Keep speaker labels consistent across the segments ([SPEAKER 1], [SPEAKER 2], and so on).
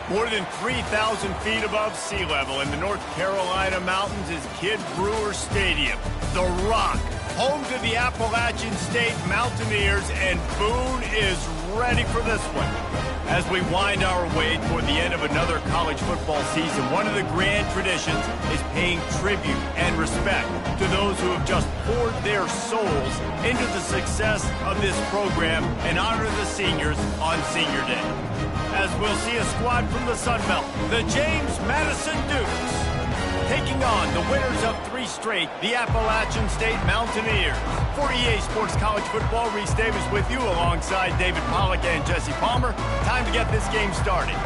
[SPEAKER 1] More than 3,000 feet above sea level in the North Carolina mountains is Kid Brewer Stadium, the Rock, home to the Appalachian State Mountaineers, and Boone is ready for this one. As we wind our way toward the end of another college football season, one of the grand traditions is paying tribute and respect to those who have just poured their souls into the success of this program and honor the seniors on Senior Day. As we'll see a squad from the Sun Belt, the James Madison Dukes, taking on the winners of 3 straight, the Appalachian State Mountaineers. For EA Sports College Football, Reese Davis with you alongside David Pollack and Jesse Palmer. Time to get this game started.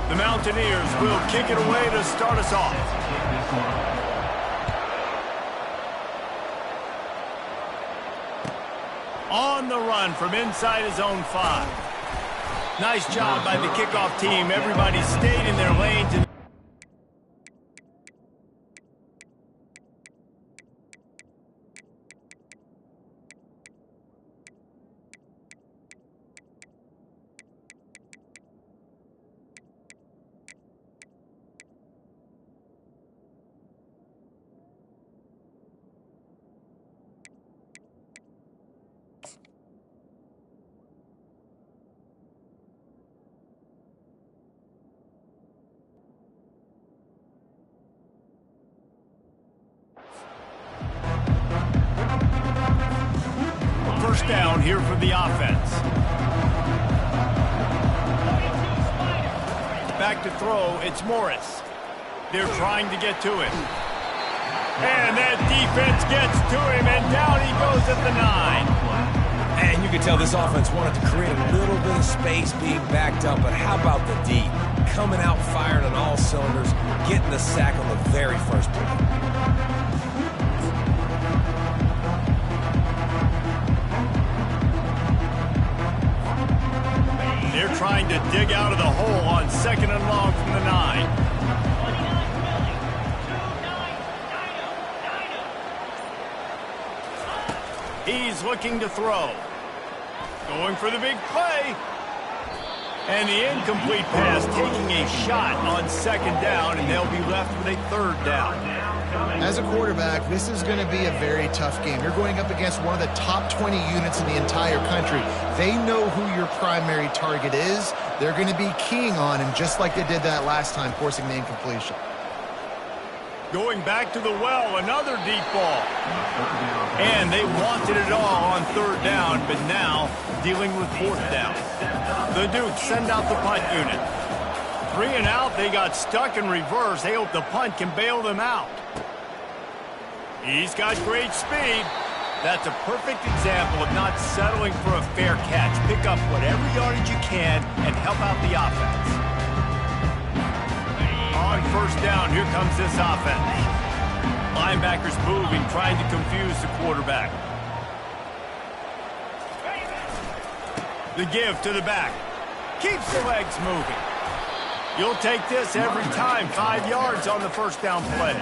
[SPEAKER 1] The Mountaineers will kick it away to start us off. On the run from inside his own 5. Nice job by the kickoff team. Everybody stayed in their lanes. First down here for the offense. Back to throw, it's Morris. They're trying to get to him. And that defense gets to him, and down he goes at the 9.
[SPEAKER 2] And you can tell this offense wanted to create a little bit of space being backed up, but how about the D? Coming out firing on all cylinders, getting the sack on the very first play.
[SPEAKER 1] They're trying to dig out of the hole on 2nd and long from the 9. He's looking to throw. Going for the big play. And the incomplete pass, taking a shot on 2nd down, and they'll be left with a 3rd down.
[SPEAKER 3] As a quarterback, this is going to be a very tough game. You're going up against one of the top 20 units in the entire country. They know who your primary target is. They're going to be keying on him just like they did that last time, forcing the incompletion.
[SPEAKER 1] Going back to the well, another deep ball. And they wanted it all on 3rd down, but now dealing with 4th down. The Dukes send out the punt unit. 3 and out, they got stuck in reverse. They hope the punt can bail them out. He's got great speed. That's a perfect example of not settling for a fair catch. Pick up whatever yardage you can and help out the offense. On 1st down, here comes this offense. Linebackers moving, trying to confuse the quarterback. The give to the back. Keeps the legs moving. You'll take this every time. 5 yards on the 1st down play.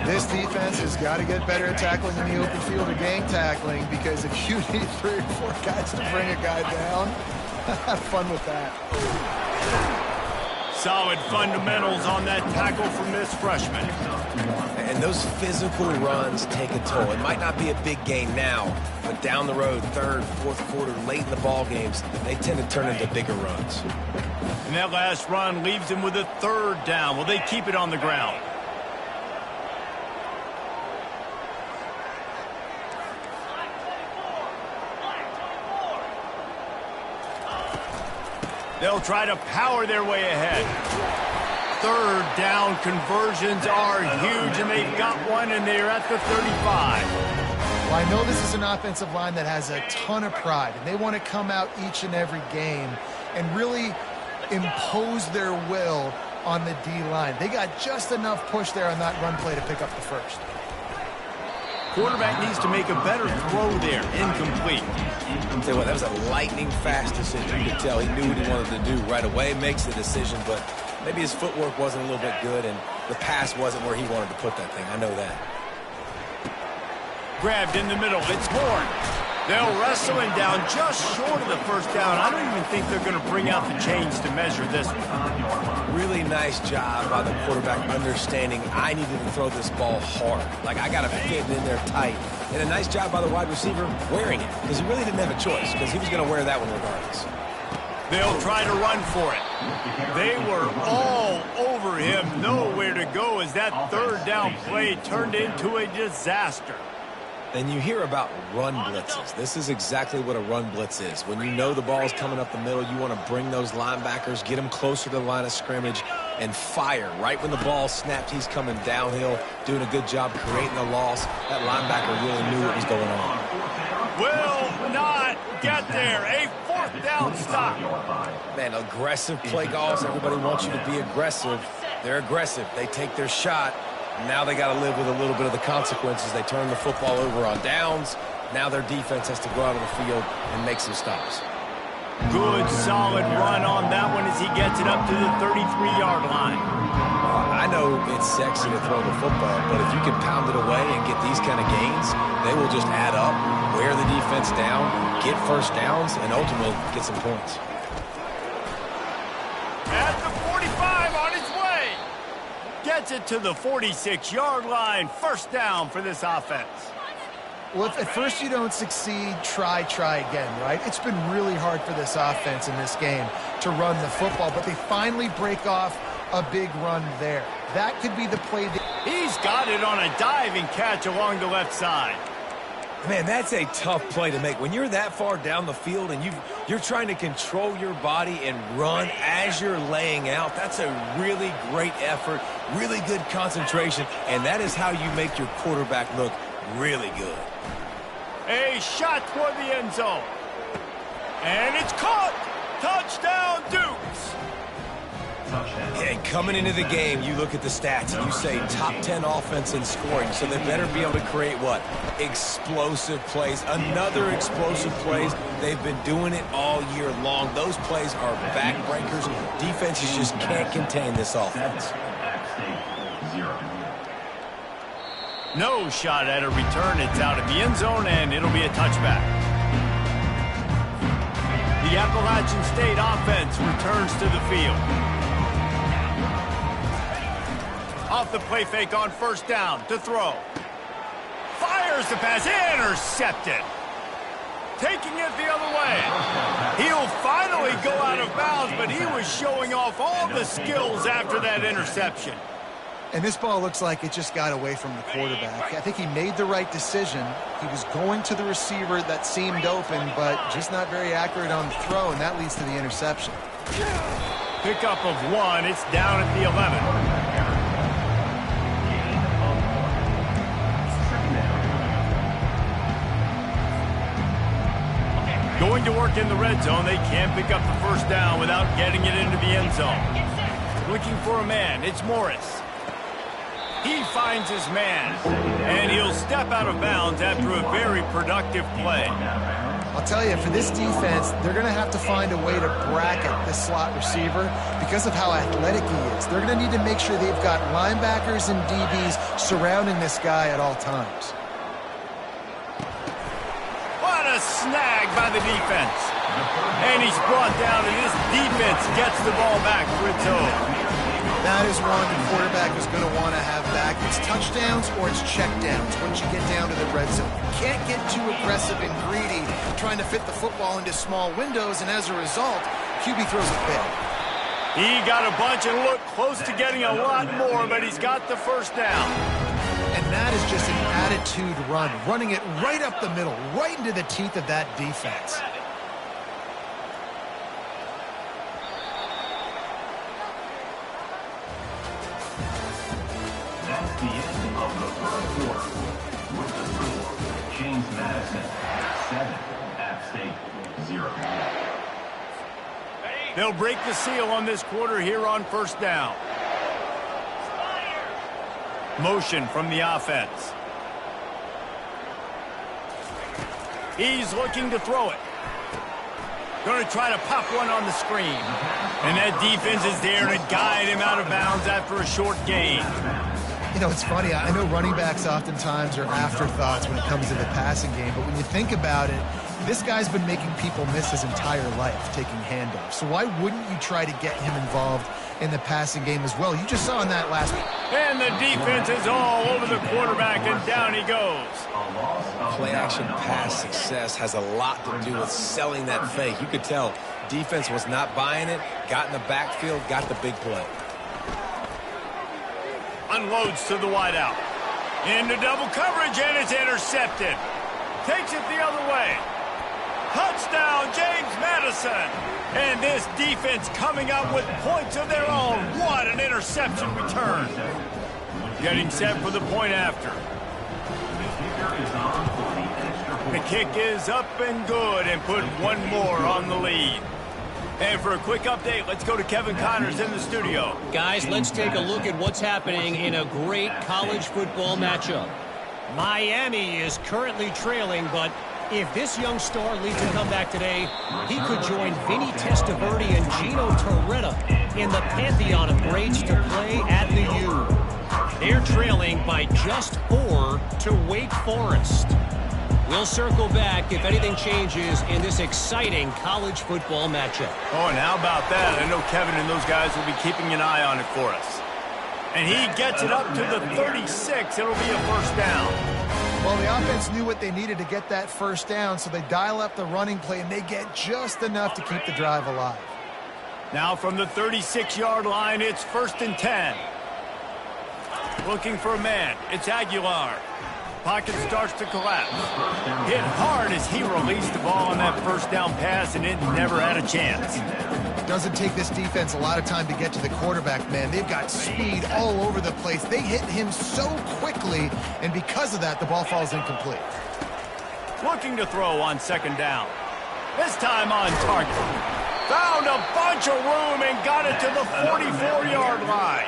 [SPEAKER 3] This defense has got to get better at tackling in the open field or gang tackling, because if you need 3 or 4 guys to bring a guy down, have fun with that.
[SPEAKER 1] Solid fundamentals on that tackle from this freshman.
[SPEAKER 2] And those physical runs take a toll. It might not be a big gain now, but down the road, 3rd, 4th quarter, late in the ball games, they tend to turn into bigger runs.
[SPEAKER 1] And that last run leaves him with a 3rd down. Will they keep it on the ground? They'll try to power their way ahead. 3rd down conversions are huge, and they've got one, and they're at the 35.
[SPEAKER 3] Well, I know this is an offensive line that has a ton of pride, and they want to come out each and every game and really impose their will on the D-line. They got just enough push there on that run play to pick up the 1st.
[SPEAKER 1] Quarterback needs to make a better throw there. Incomplete.
[SPEAKER 2] I'll tell you what, that was a lightning-fast decision. You could tell he knew what he wanted to do right away, makes the decision, but maybe his footwork wasn't a little bit good, and the pass wasn't where he wanted to put that thing. I know that.
[SPEAKER 1] Grabbed in the middle. It's Horn. They'll wrestle him down just short of the first down. I don't even think they're going to bring out the chains to measure this one.
[SPEAKER 2] Really nice job by the quarterback understanding I needed to throw this ball hard. Like, I got to fit it in there tight. And a nice job by the wide receiver wearing it, because he really didn't have a choice, because he was going to wear that one regardless.
[SPEAKER 1] They'll try to run for it. They were all over him. Nowhere to go as that third down play turned into a disaster.
[SPEAKER 2] Then you hear about run blitzes. This is exactly what a run blitz is. When you know the ball is coming up the middle, you want to bring those linebackers, get them closer to the line of scrimmage, and fire. Right when the ball snapped, he's coming downhill, doing a good job creating a loss. That linebacker really knew what was going on.
[SPEAKER 1] Will not get there. A fourth down stop.
[SPEAKER 2] Man, aggressive play calls. Everybody wants you to be aggressive. They're aggressive. They take their shot. Now they got to live with a little bit of the consequences. They turn the football over on downs. Now their defense has to go out of the field and make some stops.
[SPEAKER 1] Good, solid run on that one as he gets it up to the 33-yard line.
[SPEAKER 2] I know it's sexy to throw the football, but if you can pound it away and get these kind of gains, they will just add up, wear the defense down, get first downs, and ultimately get some points.
[SPEAKER 1] At the 45 on his way. Gets it to the 46-yard line. First down for this offense.
[SPEAKER 3] Well, if at first you don't succeed, try again, right? It's been really hard for this offense in this game to run the football, but they finally break off a big run there. That could be the play.
[SPEAKER 1] He's got it on a diving catch along the left side.
[SPEAKER 2] Man, that's a tough play to make. When you're that far down the field and you're trying to control your body and run as you're laying out, that's a really great effort, really good concentration, and that is how you make your quarterback look really good.
[SPEAKER 1] A shot toward the end zone. And it's caught. Touchdown, Dukes.
[SPEAKER 2] And coming into the game, you look at the stats and you say top 10 offense in scoring, so they better be able to create what? Explosive plays. Another explosive plays. They've been doing it all year long. Those plays are backbreakers. Defenses just can't contain this offense.
[SPEAKER 1] No shot at a return. It's out of the end zone, and it'll be a touchback. The Appalachian State offense returns to the field. Off the play fake on first down to throw. Fires the pass. Intercepted. Taking it the other way. He'll finally go out of bounds, but he was showing off all the skills after that interception.
[SPEAKER 3] And this ball looks like it just got away from the quarterback. I think he made the right decision. He was going to the receiver that seemed open, but just not very accurate on the throw, and that leads to the interception.
[SPEAKER 1] Pickup of one. It's down at the 11. Going to work in the red zone. They can't pick up the first down without getting it into the end zone. Looking for a man. It's Morris. He finds his man, and he'll step out of bounds after a very productive play.
[SPEAKER 3] I'll tell you, for this defense, they're going to have to find a way to bracket this slot receiver because of how athletic he is. They're going to need to make sure they've got linebackers and DBs surrounding this guy at all times.
[SPEAKER 1] What a snag by the defense. And he's brought down, and this defense gets the ball back for its own.
[SPEAKER 3] That is one the quarterback is going to want to have back. It's touchdowns or it's checkdowns once you get down to the red zone. You can't get too aggressive and greedy trying to fit the football into small windows, and as a result, QB throws it big.
[SPEAKER 1] He got a bunch and looked close to getting a lot more, but he's got the first down.
[SPEAKER 3] And that is just an attitude run, running it right up the middle, right into the teeth of that defense.
[SPEAKER 4] The end of the first quarter with the score, James Madison 7, App State 0.
[SPEAKER 1] They'll break the seal on this quarter here on first down. Motion from the offense. He's looking to throw it. Going to try to pop one on the screen. And that defense is there to guide him out of bounds after a short gain.
[SPEAKER 3] You know, it's funny. I know running backs oftentimes are afterthoughts when it comes to the passing game, but when you think about it, This guy's been making people miss his entire life taking handoffs. So why wouldn't you try to get him involved in the passing game as well? You just saw in that last one.
[SPEAKER 1] And the defense is all over the quarterback, and down he goes.
[SPEAKER 2] Play-action pass success has a lot to do with selling that fake. You could tell defense was not buying it, got in the backfield, got the big play.
[SPEAKER 1] Unloads to the wideout. Into double coverage, and it's intercepted. Takes it the other way. Touchdown, James Madison. And this defense coming up with points of their own. What an interception return. Getting set for the point after. The kick is up and good, and put one more on the lead. And for a quick update, let's go to Kevin Connors in the studio.
[SPEAKER 5] Guys, let's take a look at what's happening in a great college football matchup. Miami is currently trailing, but if this young star leads a comeback today, he could join Vinny Testaverde and Gino Torretta in the pantheon of greats to play at the U. They're trailing by just 4 to Wake Forest. We'll circle back if anything changes in this exciting college football matchup.
[SPEAKER 1] Oh, and how about that? I know Kevin and those guys will be keeping an eye on it for us. And he gets it up to the 36. It'll be a first down.
[SPEAKER 3] Well, the offense knew what they needed to get that first down, so they dial up the running play, and they get just enough to keep the drive alive.
[SPEAKER 1] Now from the 36-yard line, it's 1st and 10. Looking for a man. It's Aguilar. Pocket starts to collapse. Hit hard as he released the ball on that first down pass, and it never had a chance.
[SPEAKER 3] Doesn't take this defense a lot of time to get to the quarterback, man. They've got speed all over the place. They hit him so quickly, and because of that, the ball falls incomplete.
[SPEAKER 1] Looking to throw on 2nd down. This time on target. Found a bunch of room and got it to the 44-yard line.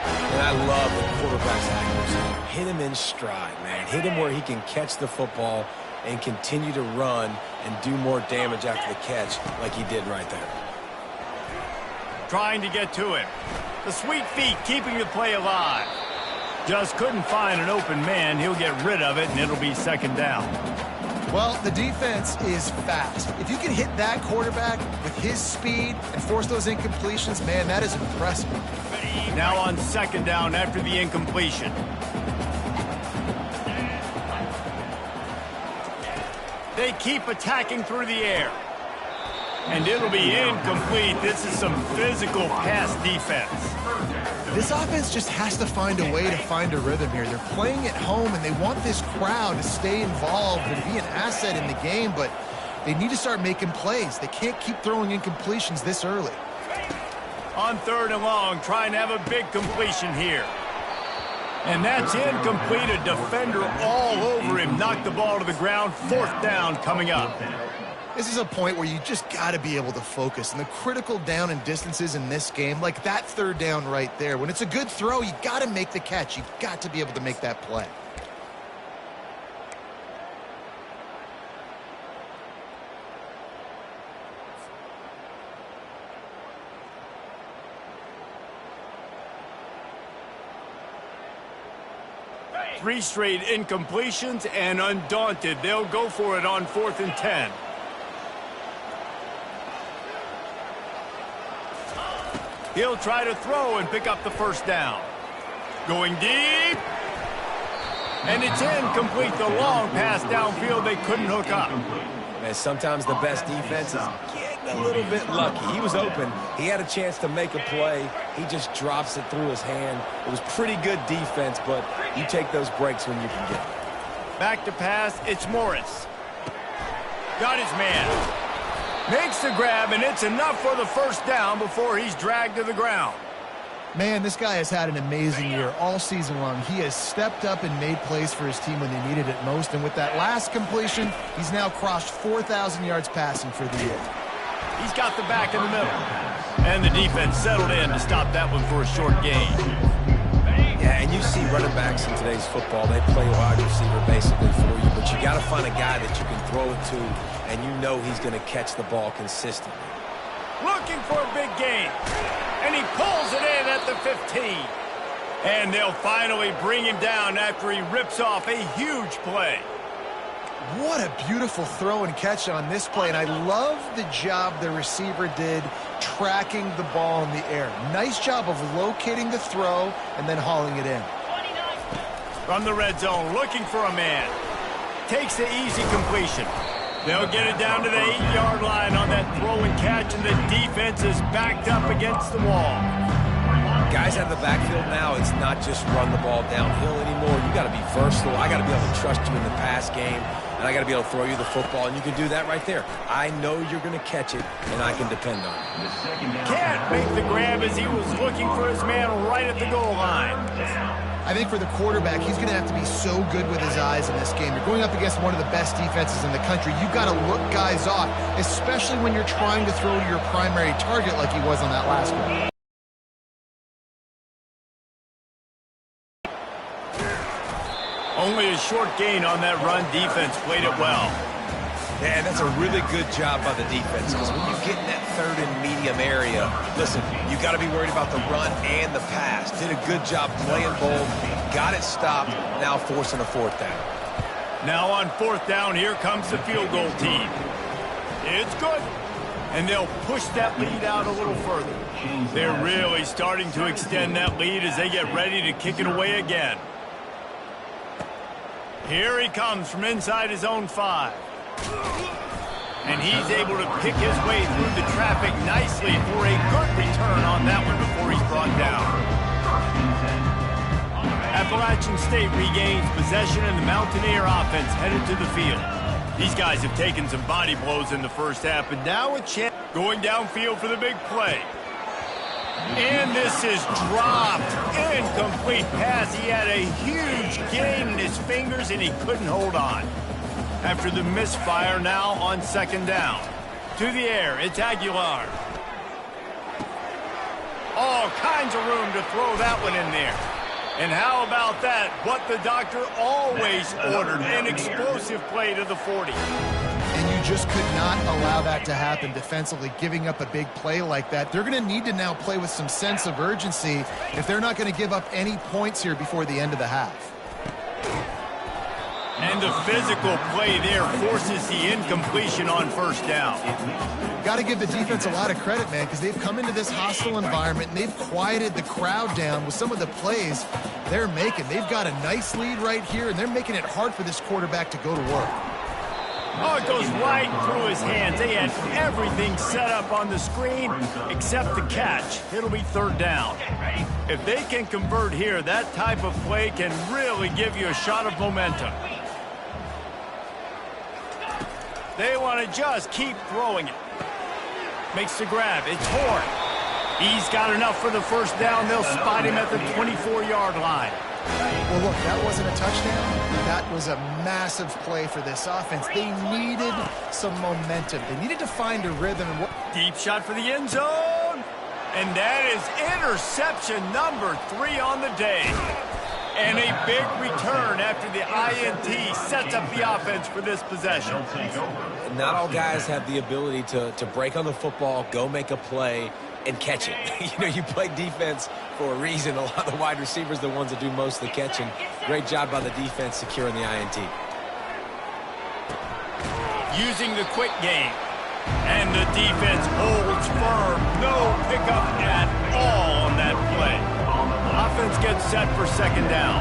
[SPEAKER 2] And I love the quarterback's accuracy. Hit him in stride, man. Hit him where he can catch the football and continue to run and do more damage after the catch like he did right there.
[SPEAKER 1] Trying to get to him. The sweet feet keeping the play alive. Just couldn't find an open man. He'll get rid of it, and it'll be 2nd down.
[SPEAKER 3] Well, the defense is fast. If you can hit that quarterback with his speed and force those incompletions, man, that is impressive.
[SPEAKER 1] Now on 2nd down after the incompletion. They keep attacking through the air. And it'll be incomplete. This is some physical pass defense.
[SPEAKER 3] This offense just has to find a way to find a rhythm here. They're playing at home, and they want this crowd to stay involved and be an asset in the game, but they need to start making plays. They can't keep throwing incompletions this early.
[SPEAKER 1] On 3rd and long, trying to have a big completion here. And that's incomplete. A defender all over him. Knocked the ball to the ground. 4th down coming up.
[SPEAKER 3] This is a point where you just got to be able to focus. And the critical down and distances in this game, like that 3rd down right there, when it's a good throw, you got to make the catch. You've got to be able to make that play.
[SPEAKER 1] Three straight incompletions, and undaunted, they'll go for it on 4th and 10. He'll try to throw and pick up the first down. Going deep. And it's incomplete. The long pass downfield they couldn't hook up.
[SPEAKER 2] Man, sometimes the best defense is getting a little bit lucky. He was open. He had a chance to make a play. He just drops it through his hand. It was pretty good defense, but you take those breaks when you can get them.
[SPEAKER 1] Back to pass. It's Morris. Got his man. Makes the grab, and it's enough for the first down before he's dragged to the ground.
[SPEAKER 3] Man, this guy has had an amazing year all season long. He has stepped up and made plays for his team when they needed it most. And with that last completion, he's now crossed 4,000 yards passing for the year.
[SPEAKER 1] He's got the back in the middle. And the defense settled in to stop that one for a short gain.
[SPEAKER 2] Yeah, and you see running backs in today's football, they play wide receiver basically for you, but you got to find a guy that you can throw it to, and you know he's going to catch the ball consistently.
[SPEAKER 1] Looking for a big gain, and he pulls it in at the 15. And they'll finally bring him down after he rips off a huge play.
[SPEAKER 3] What a beautiful throw and catch on this play, and I love the job the receiver did tracking the ball in the air. Nice job of locating the throw and then hauling it in.
[SPEAKER 1] From the red zone, looking for a man. Takes the easy completion. They'll get it down to the 8-yard line on that throw and catch, and the defense is backed up against the wall.
[SPEAKER 2] Guys out of the backfield now, it's not just run the ball downhill anymore. You got to be versatile. I got to be able to trust you in the pass game, and I got to be able to throw you the football, and you can do that right there. I know you're going to catch it, and I can depend on it.
[SPEAKER 1] Can't make the grab as he was looking for his man right at the goal line.
[SPEAKER 3] I think for the quarterback, he's going to have to be so good with his eyes in this game. You're going up against one of the best defenses in the country. You've got to look guys off, especially when you're trying to throw to your primary target like he was on that last one.
[SPEAKER 1] Only a short gain on that run. Defense played it well.
[SPEAKER 2] Yeah, that's a really good job by the defense, because when you get in that third and medium area, listen, you got to be worried about the run and the pass. Did a good job playing both, got it stopped, now forcing a fourth down.
[SPEAKER 1] Now on fourth down, here comes the field goal team. It's good. And they'll push that lead out a little further. They're really starting to extend that lead as they get ready to kick it away again. Here he comes from inside his own 5. And he's able to pick his way through the traffic nicely for a good return on that one before he's brought down. Appalachian State regains possession, and the Mountaineer offense headed to the field. These guys have taken some body blows in the first half, and now a chance going downfield for the big play. And this is dropped. Incomplete pass. He had a huge gain in his fingers, and he couldn't hold on. After the misfire, now on second down. To the air, it's Aguilar. All kinds of room to throw that one in there. And how about that? What the doctor always ordered, an explosive play to the 40.
[SPEAKER 3] And you just could not allow that to happen defensively, giving up a big play like that. They're going to need to now play with some sense of urgency if they're not going to give up any points here before the end of the half.
[SPEAKER 1] And the physical play there forces the incompletion on first down.
[SPEAKER 3] Got to give the defense a lot of credit, man, because they've come into this hostile environment and they've quieted the crowd down with some of the plays they're making. They've got a nice lead right here, and they're making it hard for this quarterback to go to work.
[SPEAKER 1] Oh, it goes right through his hands. They had everything set up on the screen except the catch. It'll be third down. If they can convert here, that type of play can really give you a shot of momentum. They want to just keep throwing it. Makes the grab. It's Horn. He's got enough for the first down. They'll spot him at the 24-yard line.
[SPEAKER 3] Well, look, that wasn't a touchdown. That was a massive play for this offense. They needed some momentum. They needed to find a rhythm.
[SPEAKER 1] Deep shot for the end zone. And that is interception number 3 on the day. And a big return after the INT sets up the offense for this possession.
[SPEAKER 2] Not all guys have the ability to break on the football, go make a play, and catch it. You know, you play defense for a reason. A lot of the wide receivers are the ones that do most of the catching. Great job by the defense securing the INT.
[SPEAKER 1] Using the quick game. And the defense holds firm. No pickup at all on that play. Offense gets set for second down.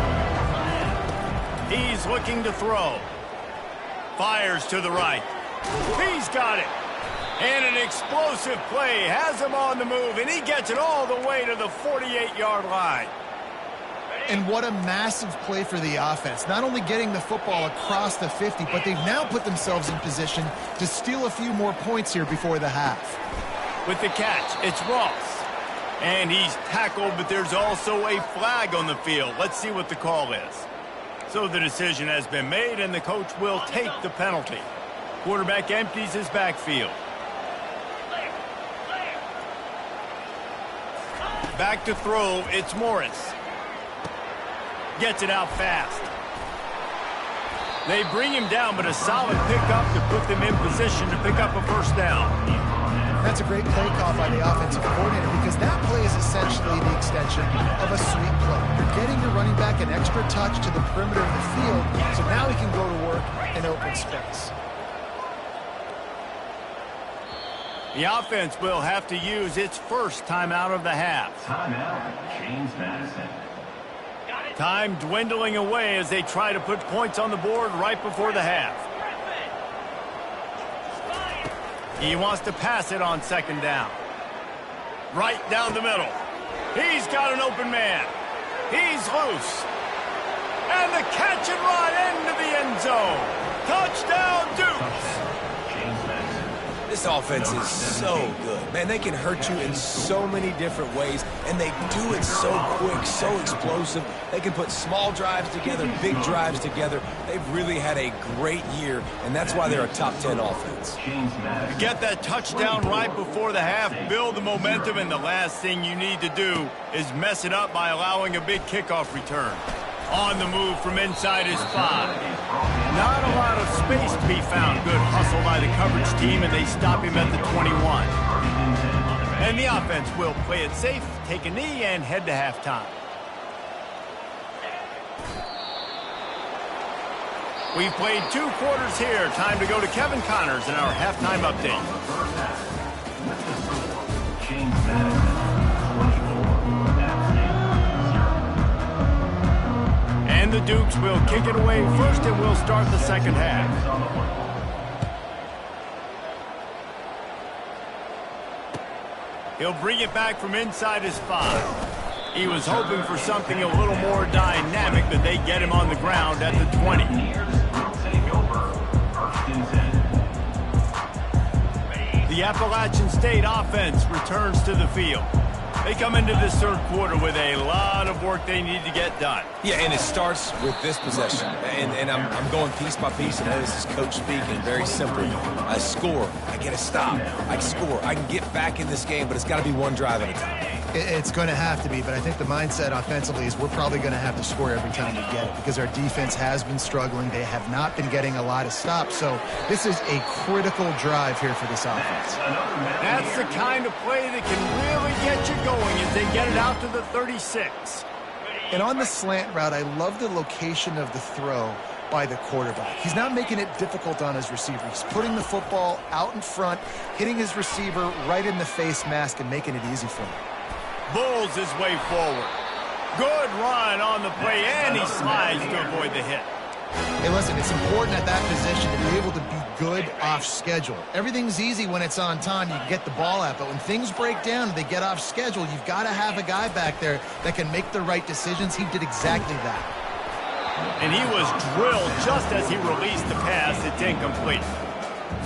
[SPEAKER 1] He's looking to throw. Fires to the right. He's got it. And an explosive play has him on the move, and he gets it all the way to the 48-yard line.
[SPEAKER 3] And what a massive play for the offense. Not only getting the football across the 50, but they've now put themselves in position to steal a few more points here before the half.
[SPEAKER 1] With the catch, it's Ross. And he's tackled, but there's also a flag on the field. Let's see what the call is. So the decision has been made, and the coach will take the penalty. Quarterback empties his backfield. Back to throw, it's Morris. Gets it out fast. They bring him down, but a solid pickup to put them in position to pick up a first down.
[SPEAKER 3] That's a great play call by the offensive coordinator, because that play is essentially the extension of a sweep play. You're getting your running back an extra touch to the perimeter of the field, so now he can go to work in open space.
[SPEAKER 1] The offense will have to use its first timeout of the half.
[SPEAKER 4] Timeout, James Madison.
[SPEAKER 1] Time dwindling away as they try to put points on the board right before the half. He wants to pass it on second down. Right down the middle. He's got an open man. He's loose. And the catch and run into the end zone. Touchdown, Dukes.
[SPEAKER 2] This offense is so good. Man, they can hurt you in so many different ways, and they do it so quick, so explosive. They can put small drives together, big drives together. They've really had a great year, and that's why they're a top 10 offense.
[SPEAKER 1] You get that touchdown right before the half, build the momentum, and the last thing you need to do is mess it up by allowing a big kickoff return. On the move from inside his 5. Not a lot of space to be found. Good hustle by the coverage team, and they stop him at the 21. And the offense will play it safe, take a knee, and head to halftime. We've played 2 quarters here. Time to go to Kevin Connors in our halftime update.
[SPEAKER 4] James Madison, 24, App State, 0.
[SPEAKER 1] And the Dukes will kick it away first, and we'll start the second half. He'll bring it back from inside his 5. He was hoping for something a little more dynamic, but they get him on the ground at the 20. The Appalachian State offense returns to the field. They come into this third quarter with a lot of work they need to get done.
[SPEAKER 2] Yeah, and it starts with this possession. And I'm going piece by piece, and this is coach speaking. Very simple. I score. I get a stop. I score. I can get back in this game, but it's got to be one drive at a time.
[SPEAKER 3] It's going to have to be, but I think the mindset offensively is we're probably going to have to score every time we get it because our defense has been struggling. They have not been getting a lot of stops, so this is a critical drive here for this offense.
[SPEAKER 1] That's the kind of play that can really get you going as they get it out to the 36.
[SPEAKER 3] And on the slant route, I love the location of the throw by the quarterback. He's not making it difficult on his receiver. He's putting the football out in front, hitting his receiver right in the face mask and making it easy for him.
[SPEAKER 1] Bulls his way forward. Good run on the play, and he slides to avoid the hit.
[SPEAKER 3] Hey, listen, it's important at that position to be able to be good off schedule. Everything's easy when it's on time. You can get the ball out, but when things break down and they get off schedule, you've got to have a guy back there that can make the right decisions. He did exactly that.
[SPEAKER 1] And he was drilled just as he released the pass. It's incomplete.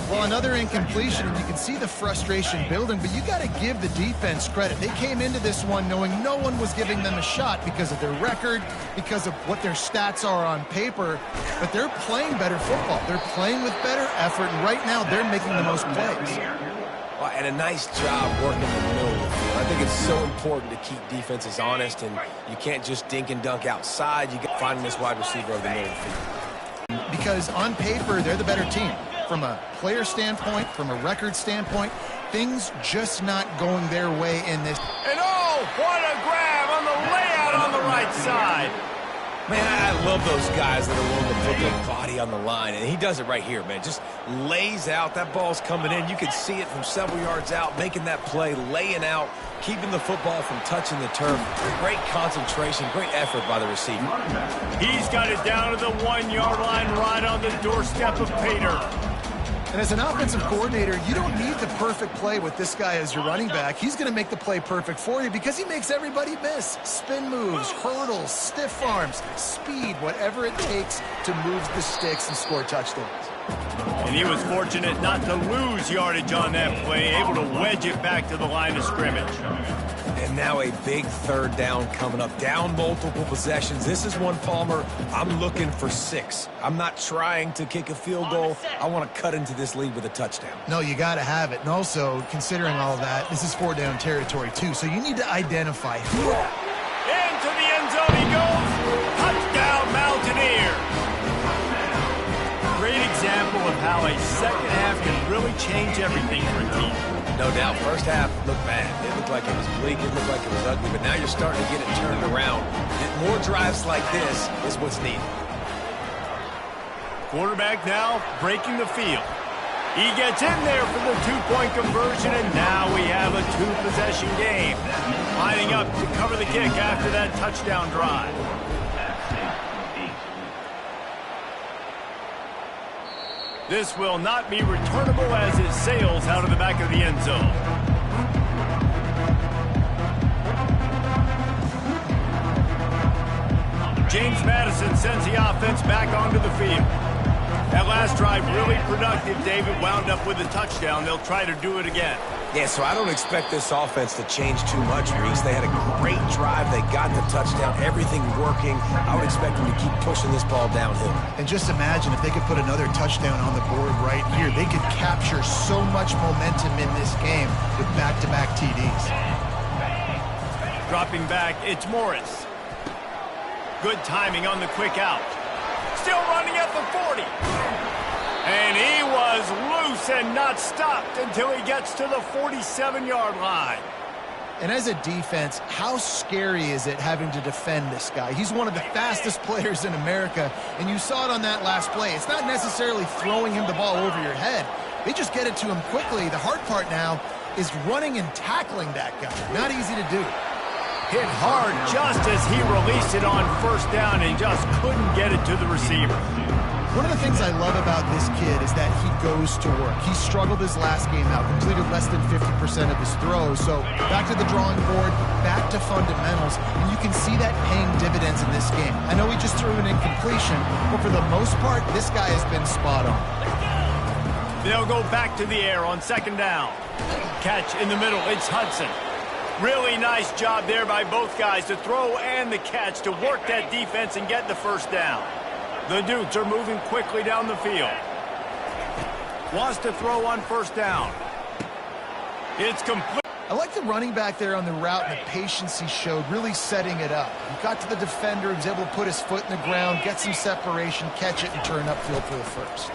[SPEAKER 3] Well, another incompletion, and you can see the frustration building, but you got to give the defense credit. They came into this one knowing no one was giving them a shot because of their record, because of what their stats are on paper, but they're playing better football. They're playing with better effort, and right now they're making the most plays.
[SPEAKER 2] Well, and a nice job working in the middle of the field. I think it's so important to keep defenses honest, and you can't just dink and dunk outside. You got finding this wide receiver over the middle of the field.
[SPEAKER 3] Because on paper, they're the better team. From a player standpoint, from a record standpoint, things just not going their way in this.
[SPEAKER 1] And oh, what a grab on the layout on the right side.
[SPEAKER 2] Man, I love those guys that are willing to put their body on the line, and he does it right here, man. Just lays out. That ball's coming in. You can see it from several yards out, making that play, laying out, keeping the football from touching the turf. Great concentration, great effort by the receiver.
[SPEAKER 1] He's got it down to the 1-yard line right on the doorstep of Pater.
[SPEAKER 3] And as an offensive coordinator, you don't need the perfect play with this guy as your running back. He's going to make the play perfect for you because he makes everybody miss. Spin moves, hurdles, stiff arms, speed, whatever it takes to move the sticks and score touchdowns.
[SPEAKER 1] And he was fortunate not to lose yardage on that play, able to wedge it back to the line of scrimmage.
[SPEAKER 2] And now a big third down coming up. Down multiple possessions. This is one, Palmer, I'm looking for 6. I'm not trying to kick a field goal. I want to cut into this lead with a touchdown.
[SPEAKER 3] No, you got to have it. And also, considering all of that, this is 4-down territory, too. So you need to identify who.
[SPEAKER 1] Into the end zone he goes. Touchdown, Mountaineers. Great example of how a second half can really change everything for a team.
[SPEAKER 2] No doubt. First half looked bad. It looked like it was bleak. It looked like it was ugly. But now you're starting to get it turned around. More drives like this is what's needed.
[SPEAKER 1] Quarterback now breaking the field. He gets in there for the two-point conversion, and now we have a two-possession game. Lining up to cover the kick after that touchdown drive. This will not be returnable as it sails out of the back of the end zone. James Madison sends the offense back onto the field. That last drive really productive. David wound up with a touchdown. They'll try to do it again.
[SPEAKER 2] Yeah, so I don't expect this offense to change too much, Reese. They had a great drive. They got the touchdown. Everything working. I would expect them to keep pushing this ball downhill.
[SPEAKER 3] And just imagine if they could put another touchdown on the board right here. They could capture so much momentum in this game with back-to-back TDs.
[SPEAKER 1] Dropping back, it's Morris. Good timing on the quick out. Still running at the 40. And he was loose and not stopped until he gets to the 47-yard line.
[SPEAKER 3] And as a defense, how scary is it having to defend this guy? He's one of the fastest players in America, and you saw it on that last play. It's not necessarily throwing him the ball over your head. They just get it to him quickly. The hard part now is running and tackling that guy. Not easy to do.
[SPEAKER 1] Hit hard just as he released it on first down and just couldn't get it to the receiver.
[SPEAKER 3] One of the things I love about this kid is that he goes to work. He struggled his last game out, completed less than 50% of his throws. So back to the drawing board, back to fundamentals, and you can see that paying dividends in this game. I know he just threw an incompletion, but for the most part, this guy has been spot on.
[SPEAKER 1] They'll go back to the air on second down. Catch in the middle, it's Hudson. Really nice job there by both guys to throw and the catch to work that defense and get the first down. The Dukes are moving quickly down the field. Wants to throw on first down. It's complete.
[SPEAKER 3] I like the running back there on the route and the patience he showed, really setting it up. He got to the defender, he was able to put his foot in the ground, get some separation, catch it, and turn upfield for the first.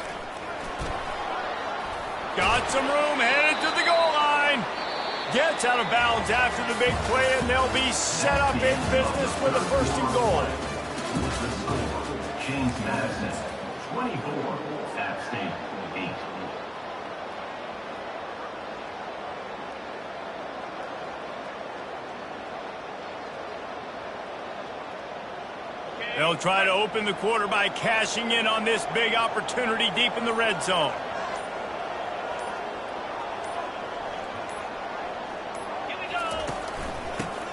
[SPEAKER 1] Got some room, headed to the goal line. Gets out of bounds after the big play, and they'll be set up in business with a first and goal.
[SPEAKER 4] James Madison, 24, App State, 8.
[SPEAKER 1] They'll try to open the quarter by cashing in on this big opportunity deep in the red zone.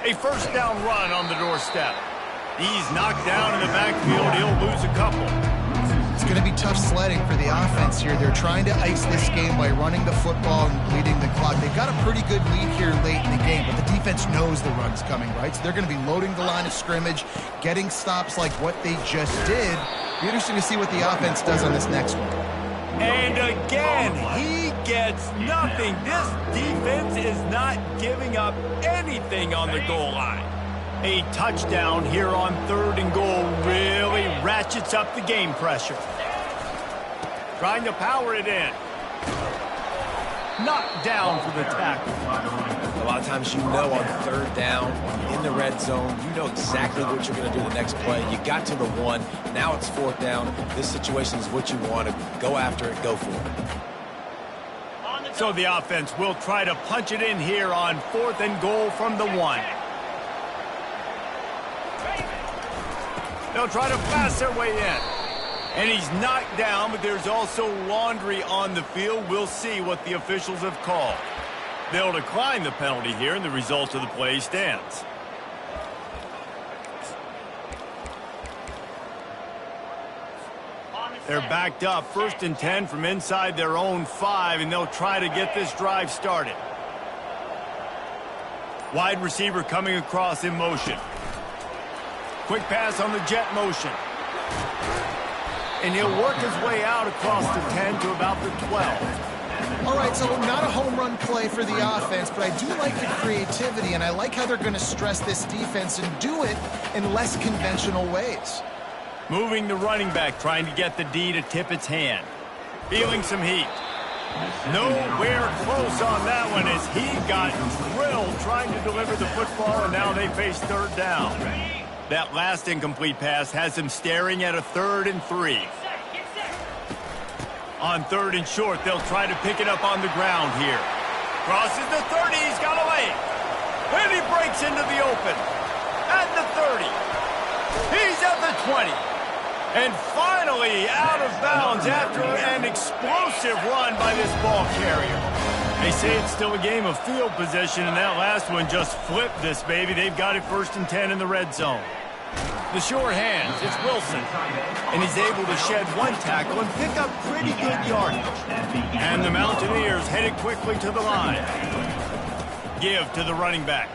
[SPEAKER 1] A first down run on the doorstep. He's knocked down in the backfield. He'll lose a couple.
[SPEAKER 3] It's going to be tough sledding for the offense here. They're trying to ice this game by running the football and bleeding the clock. They've got a pretty good lead here late in the game, but the defense knows the run's coming, right? So they're going to be loading the line of scrimmage, getting stops like what they just did. Be interesting to see what the offense does on this next one.
[SPEAKER 1] And again, he gets nothing. This defense is not giving up anything on the goal line. A touchdown here on third and goal really ratchets up the game pressure. Trying to power it in. Knocked down for the tackle.
[SPEAKER 2] A lot of times you know on third down, in the red zone, you know exactly what you're going to do the next play. You got to the one. Now it's fourth down. This situation is what you want to go after it, go for it.
[SPEAKER 1] So the offense will try to punch it in here on fourth and goal from the one. They'll try to pass their way in. And he's knocked down, but there's also laundry on the field. We'll see what the officials have called. They'll decline the penalty here, and the result of the play stands. They're backed up, 1st and 10 from inside their own 5, and they'll try to get this drive started. Wide receiver coming across in motion. Quick pass on the jet motion. And he'll work his way out across the 10 to about the 12.
[SPEAKER 3] All right, so not a home run play for the offense, but I do like the creativity, and I like how they're going to stress this defense and do it in less conventional ways.
[SPEAKER 1] Moving the running back, trying to get the D to tip its hand. feeling some heat. Nowhere close on that one as he got drilled trying to deliver the football, and now they face third down. That last incomplete pass has him staring at a 3rd and 3. On 3rd and short, they'll try to pick it up on the ground here. Crosses the 30, he's got away. And he breaks into the open. At the 30. He's at the 20. And finally out of bounds after an explosive run by this ball carrier. They say it's still a game of field position, and that last one just flipped this baby. They've got it 1st and 10 in the red zone. The short hands, it's Wilson. And he's able to shed one tackle and pick up pretty good yardage. And the Mountaineers headed quickly to the line. Give to the running back.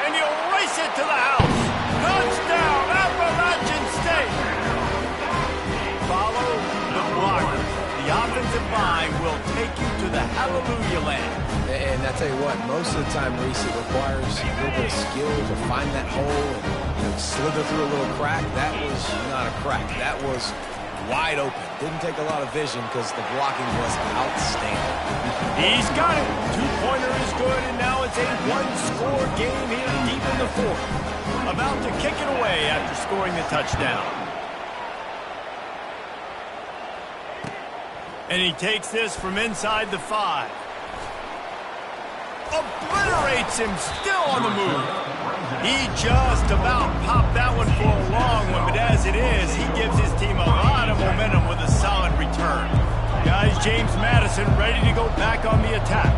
[SPEAKER 1] And he'll race it to the house. Touchdown, Appalachian State. Follow the blockers. The offensive line will take you to the hallelujah land.
[SPEAKER 2] And I tell you what, most of the time, Reese, it requires a little bit of skill to find that hole and slither through a little crack. That was not a crack. That was wide open. Didn't take a lot of vision because the blocking was outstanding.
[SPEAKER 1] He's got it. 2-pointer is good, and now it's a 1-score game here deep in the 4th. About to kick it away after scoring the touchdown. And he takes this from inside the 5. Obliterates him, still on the move. He just about popped that one for a long one, but as it is, he gives his team a lot of momentum with a solid return. Guys, James Madison ready to go back on the attack.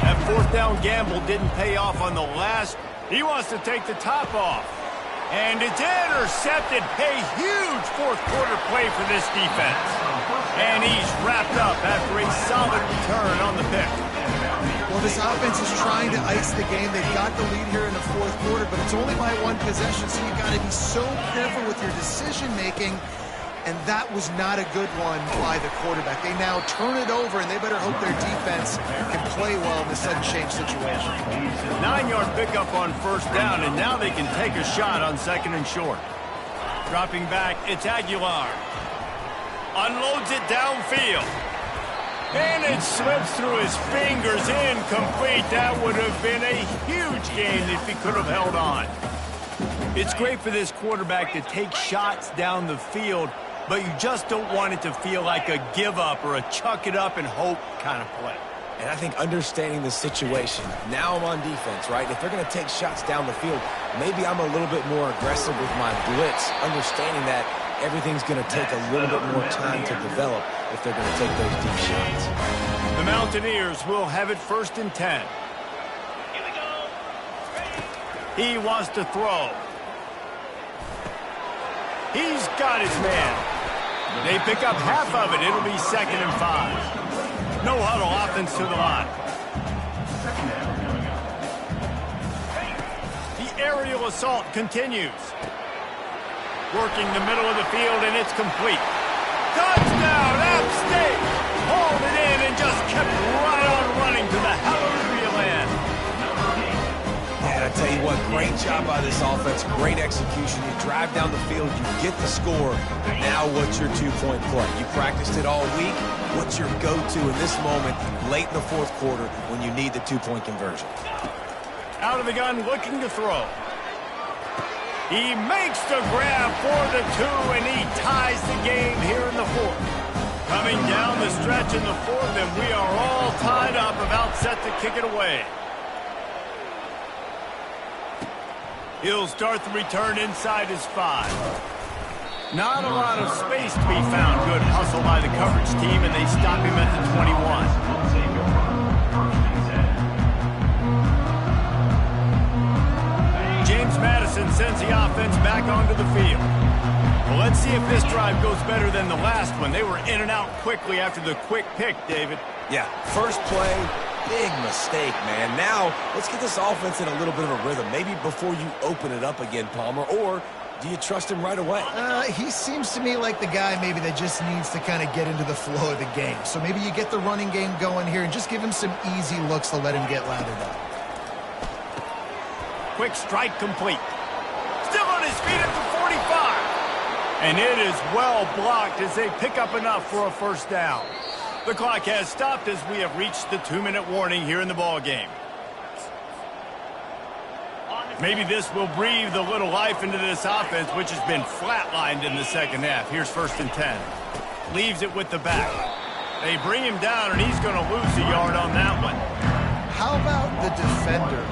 [SPEAKER 1] That 4th down gamble didn't pay off on the last. He wants to take the top off. And it's intercepted. A huge 4th quarter play for this defense. And he's wrapped up after a solid return on the pick.
[SPEAKER 3] Well, this offense is trying to ice the game. They've got the lead here in the 4th quarter, but it's only by 1 possession, so you've got to be so careful with your decision-making, and that was not a good one by the quarterback. They now turn it over, and they better hope their defense can play well in this sudden change situation.
[SPEAKER 1] 9-yard pickup on 1st down, and now they can take a shot on 2nd and short. Dropping back, it's Aguilar. Unloads it downfield. And it slips through his fingers, incomplete. That would have been a huge gain if he could have held on. It's great for this quarterback to take shots down the field, but you just don't want it to feel like a give-up or a chuck-it-up and hope kind of play.
[SPEAKER 2] And I think understanding the situation, now I'm on defense, right? If they're going to take shots down the field, maybe I'm a little bit more aggressive with my blitz, understanding that everything's going to take a little bit more time to develop if they're going to take those deep shots.
[SPEAKER 1] The Mountaineers will have it 1st and 10. He wants to throw. He's got his man. They pick up half of it. It'll be 2nd and 5. No huddle offense to the line. The aerial assault continues. Working the middle of the field, and it's complete. Touchdown, App State! Hauled it in and just kept right on running to the hallelujah land.
[SPEAKER 2] And I tell you what, great job by this offense. Great execution. You drive down the field, you get the score. Now what's your 2-point play? You practiced it all week. What's your go-to in this moment, late in the 4th quarter, when you need the 2-point conversion?
[SPEAKER 1] Out of the gun, looking to throw. He makes the grab for the 2, and he ties the game here in the 4th. Coming down the stretch in the 4th, and we are all tied up, about set to kick it away. He'll start the return inside his 5. Not a lot of space to be found. Good hustle by the coverage team, and they stop him at the 21. James Madison sends the offense back onto the field. Well, let's see if this drive goes better than the last one. They were in and out quickly after the quick pick, David.
[SPEAKER 2] Yeah, first play, big mistake, man. Now, let's get this offense in a little bit of a rhythm. Maybe before you open it up again, Palmer, or do you trust him right away?
[SPEAKER 3] He seems to me like the guy maybe that just needs to kind of get into the flow of the game. So maybe you get the running game going here and just give him some easy looks to let him get lathered up. Quick strike complete. Still on his feet at the 45.
[SPEAKER 1] And it is well blocked as they pick up enough for a first down. The clock has stopped as we have reached the 2-minute warning here in the ball game. Maybe this will breathe a little life into this offense, which has been flatlined in the second half. Here's 1st and 10. Leaves it with the back. They bring him down, and he's going to lose a yard on that one.
[SPEAKER 3] How about the defender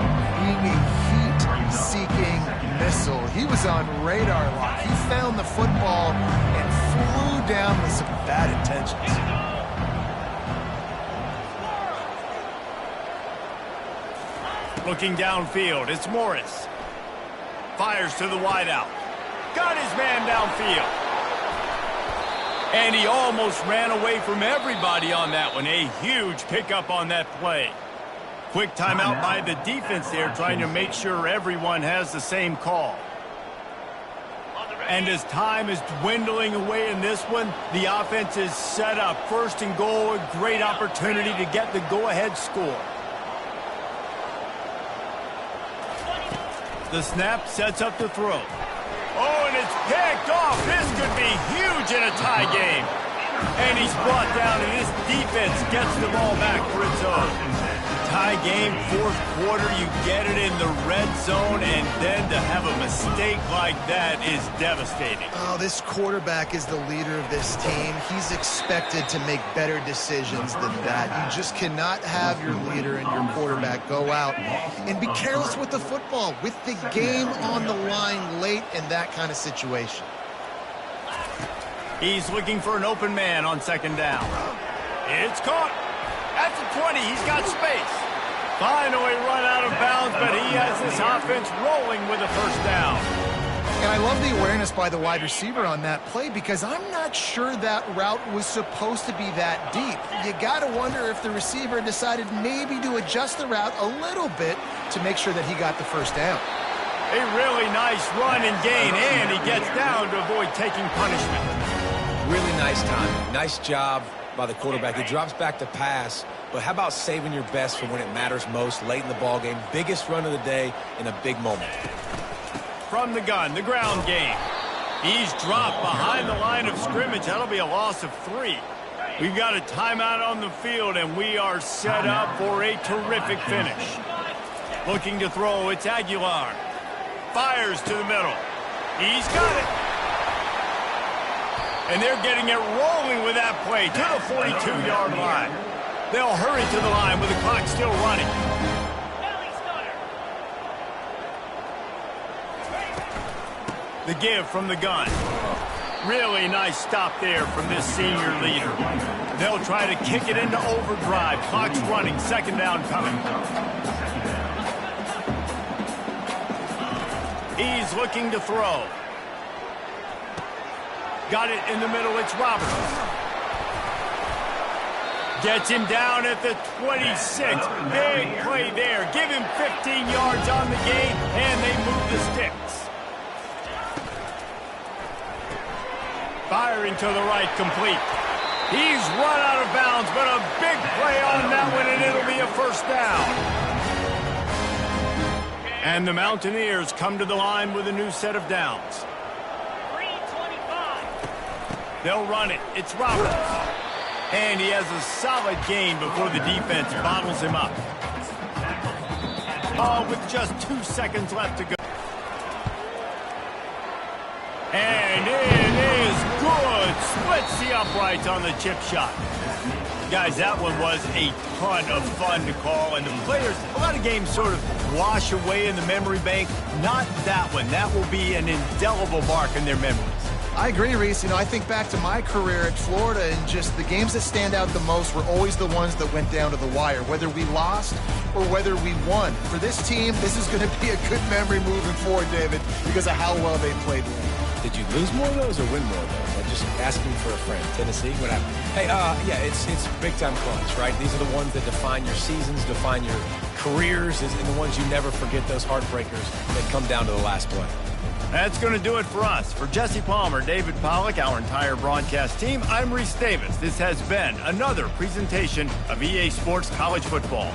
[SPEAKER 3] being a heat-seeking missile? He was on radar lock. He found the football and flew down with some bad intentions.
[SPEAKER 1] Looking downfield, it's Morris. Fires to the wideout. Got his man downfield. And he almost ran away from everybody on that one. A huge pickup on that play. Quick timeout by the defense there, trying to make sure everyone has the same call. And as time is dwindling away in this one, the offense is set up. 1st and goal, a great opportunity to get the go-ahead score. The snap sets up the throw. Oh, and it's picked off. This could be huge in a tie game. And he's brought down, and his defense gets the ball back for its own. Tie game, 4th quarter, you get it in the red zone, and then to have a mistake like that is devastating.
[SPEAKER 3] Oh, this quarterback is the leader of this team. He's expected to make better decisions than that. You just cannot have your leader and your quarterback go out and be careless with the football, with the game on the line late in that kind of situation.
[SPEAKER 1] He's looking for an open man on 2nd down. It's caught. At the 20, he's got space. Finally run out of bounds, but he has this offense rolling with a first down.
[SPEAKER 3] And I love the awareness by the wide receiver on that play because I'm not sure that route was supposed to be that deep. You got to wonder if the receiver decided maybe to adjust the route a little bit to make sure that he got the first down.
[SPEAKER 1] A really nice run and gain, and he gets down to avoid taking punishment.
[SPEAKER 2] Really nice time. Nice job by the quarterback. He drops back to pass, but how about saving your best for when it matters most late in the ball game? Biggest run of the day in a big moment.
[SPEAKER 1] From the gun, the ground game. He's dropped behind the line of scrimmage. That'll be a loss of 3. We've got a timeout on the field, and we are set up for a terrific finish. Looking to throw, it's Aguilar. Fires to the middle. He's got it. And they're getting it rolling with that play to the 42-yard line. They'll hurry to the line with the clock still running. The give from the gun. Really nice stop there from this senior leader. They'll try to kick it into overdrive. Clock's running. 2nd down coming. He's looking to throw. Got it in the middle. It's Roberts. Gets him down at the 26. Big play there. Give him 15 yards on the game, and they move the sticks. Firing to the right, complete. He's run out of bounds, but a big play on that one, and it'll be a first down. And the Mountaineers come to the line with a new set of downs. They'll run it. It's Roberts. And he has a solid gain before the defense bottles him up. Oh, with just 2 seconds left to go. And it is good. Splits the uprights on the chip shot. Guys, that one was a ton of fun to call. And the players, a lot of games sort of wash away in the memory bank. Not that one. That will be an indelible mark in their memories.
[SPEAKER 3] I agree, Reese. You know, I think back to my career at Florida, and just the games that stand out the most were always the ones that went down to the wire, whether we lost or whether we won. For this team, this is going to be a good memory moving forward, David, because of how well they played.
[SPEAKER 2] Did you lose more of those or win more of those? I'm just asking for a friend. Tennessee, what happened? Hey, yeah, it's big-time clutch, right? These are the ones that define your seasons, define your careers, and the ones you never forget, those heartbreakers that come down to the last play.
[SPEAKER 1] That's going to do it for us. For Jesse Palmer, David Pollack, our entire broadcast team, I'm Reese Davis. This has been another presentation of EA Sports College Football.